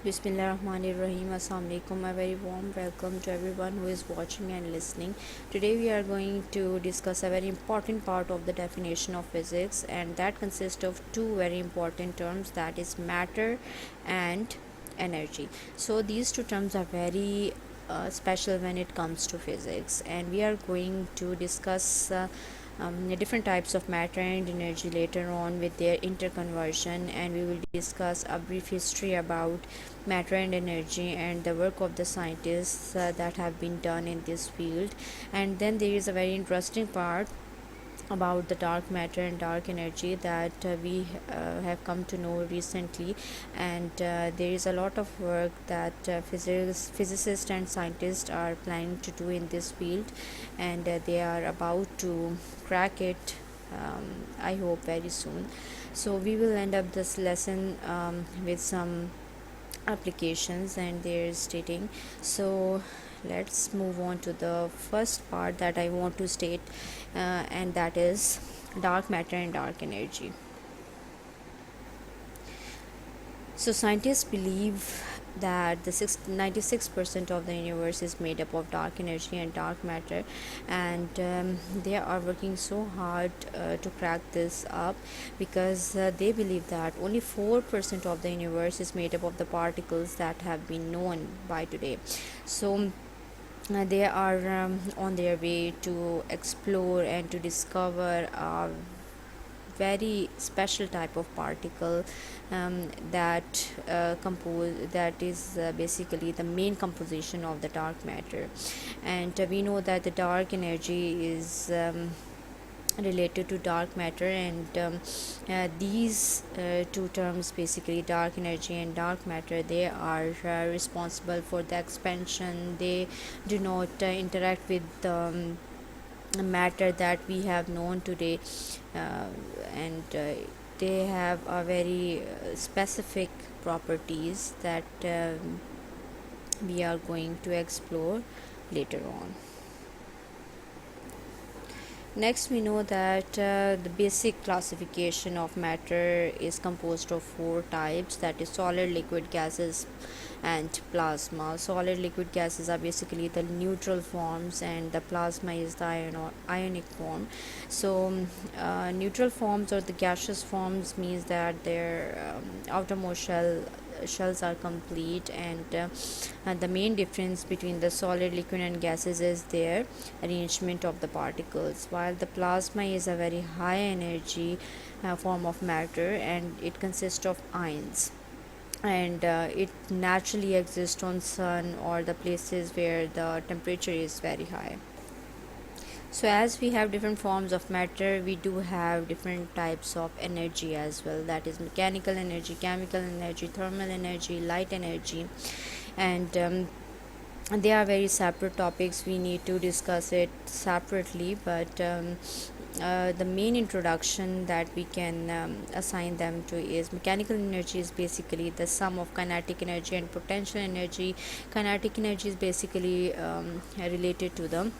Bismillahirrahmanirrahim. Assalamu alaikum. A very warm welcome to everyone who is watching and listening. Today we are going to discuss a very important part of the definition of physics, and that consists of two very important terms, that is matter and energy. So these two terms are very special when it comes to physics, and we are going to discuss different types of matter and energy later on with their interconversion, and we will discuss a brief history about matter and energy and the work of the scientists that have been done in this field. And then there is a very interesting part about the dark matter and dark energy that we have come to know recently, and there is a lot of work that physicists and scientists are planning to do in this field, and they are about to crack it, I hope very soon. So we will end up this lesson with some applications and they're stating. So let's move on to the first part that I want to state, and that is dark matter and dark energy. So scientists believe that the 96% of the universe is made up of dark energy and dark matter, and they are working so hard to crack this up, because they believe that only 4% of the universe is made up of the particles that have been known by today. So they are on their way to explore and to discover a very special type of particle that is basically the main composition of the dark matter. And we know that the dark energy is related to dark matter, and these two terms, basically dark energy and dark matter, they are responsible for the expansion. They do not interact with matter that we have known today, and they have a very specific properties that we are going to explore later on. Next, we know that the basic classification of matter is composed of four types, that is solid, liquid, gases, and plasma. Solid liquid gases are basically the neutral forms, and the plasma is the ionic form. So neutral forms or the gaseous forms means that their outermost shells are complete, and the main difference between the solid, liquid, and gases is their arrangement of the particles, while the plasma is a very high energy form of matter, and it consists of ions, and it naturally exists on sun or the places where the temperature is very high. So as we have different forms of matter, we do have different types of energy as well, that is mechanical energy, chemical energy, thermal energy, light energy, and they are very separate topics. We need to discuss it separately, but the main introduction that we can assign them to is mechanical energy is basically the sum of kinetic energy and potential energy. Kinetic energy is basically related to the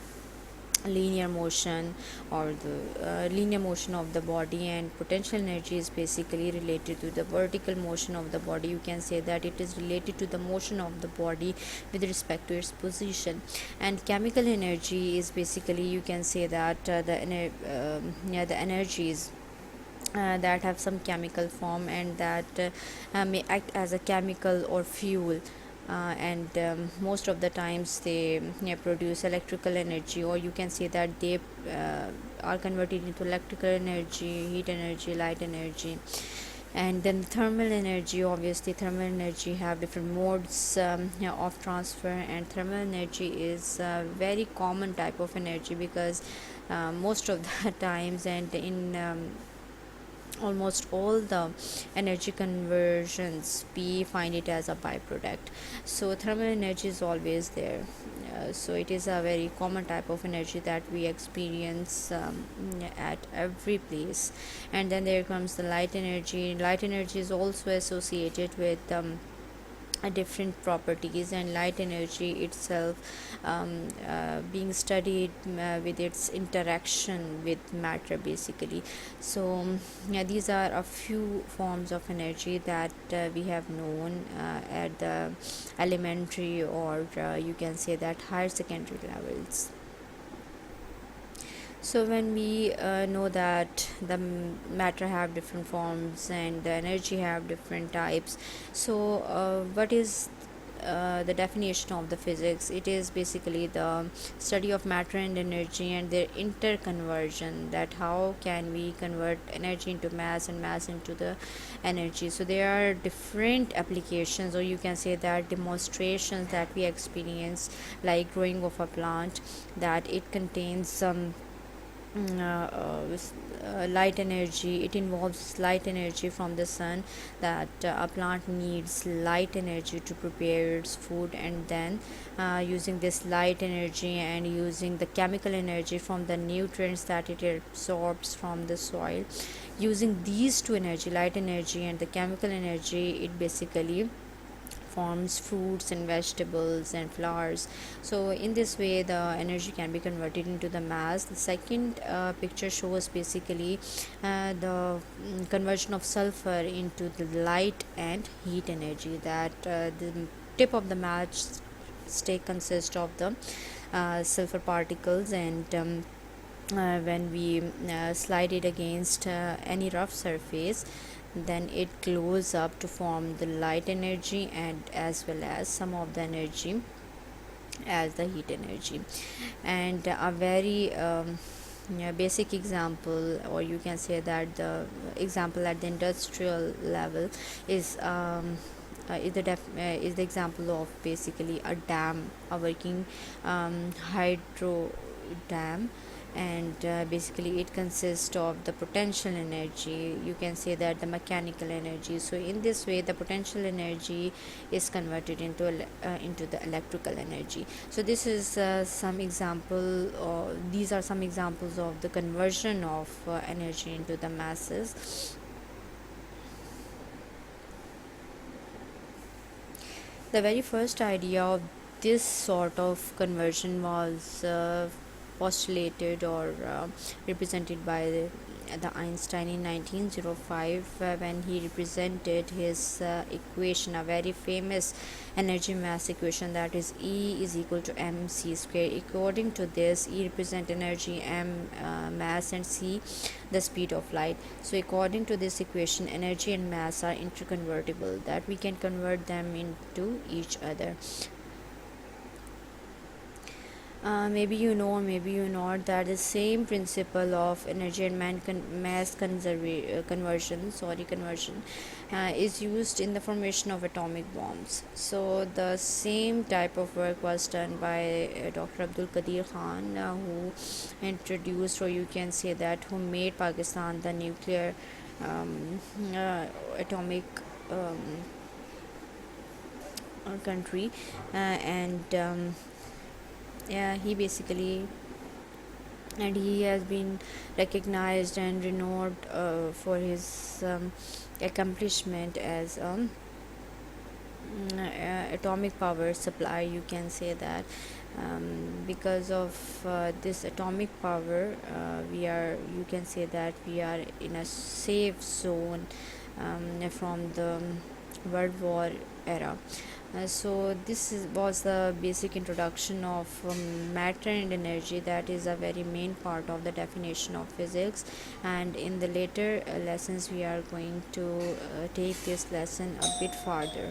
linear motion or the linear motion of the body, and potential energy is basically related to the vertical motion of the body. You can say that it is related to the motion of the body with respect to its position. And chemical energy is basically, you can say that the energies that have some chemical form, and that may act as a chemical or fuel, and most of the times they produce electrical energy, or you can say that they are converted into electrical energy, heat energy, light energy. And then thermal energy, obviously thermal energy have different modes of transfer, and thermal energy is a very common type of energy, because most of the times and in almost all the energy conversions, we find it as a byproduct. So thermal energy is always there. So it is a very common type of energy that we experience at every place. And then there comes the light energy. Light energy is also associated with different properties, and light energy itself being studied with its interaction with matter basically. So yeah, these are a few forms of energy that we have known at the elementary, or you can say that higher secondary levels. So when we know that the matter have different forms and the energy have different types, so what is the definition of the physics? It is basically the study of matter and energy and their interconversion, that how can we convert energy into mass and mass into the energy. So there are different applications, or you can say that demonstrations that we experience, like growing of a plant, that it contains some light energy. It involves light energy from the sun, that a plant needs light energy to prepare its food, and then using this light energy and using the chemical energy from the nutrients that it absorbs from the soil, using these two energy, light energy and the chemical energy, it basically forms fruits and vegetables and flowers. So in this way the energy can be converted into the mass. The second picture shows basically the conversion of sulfur into the light and heat energy, that the tip of the match stick consists of the sulfur particles, and when we slide it against any rough surface, then it glows up to form the light energy, and as well as some of the energy as the heat energy. And a very basic example, or you can say that the example at the industrial level is is the example of basically a dam, a working hydro dam. And basically it consists of the potential energy, you can say that the mechanical energy. So in this way the potential energy is converted into the electrical energy. So this is some example, or these are some examples of the conversion of energy into the masses. The very first idea of this sort of conversion was postulated or represented by the Einstein in 1905, when he represented his equation, a very famous energy mass equation, that is E is equal to mc square. According to this, E represent energy, m mass, and c the speed of light. So according to this equation, energy and mass are interconvertible, that we can convert them into each other. Maybe you know, maybe you not, that the same principle of energy and mass conversion is used in the formation of atomic bombs. So the same type of work was done by Dr. Abdul Qadir Khan, who introduced, or you can say that who made Pakistan the nuclear atomic country, and yeah, he basically, and he has been recognized and renowned for his accomplishment as atomic power supply, you can say that. Because of this atomic power, we are, you can say that we are in a safe zone from the World War era. So this was the basic introduction of matter and energy. That is a very main part of the definition of physics, and in the later lessons we are going to take this lesson a bit farther.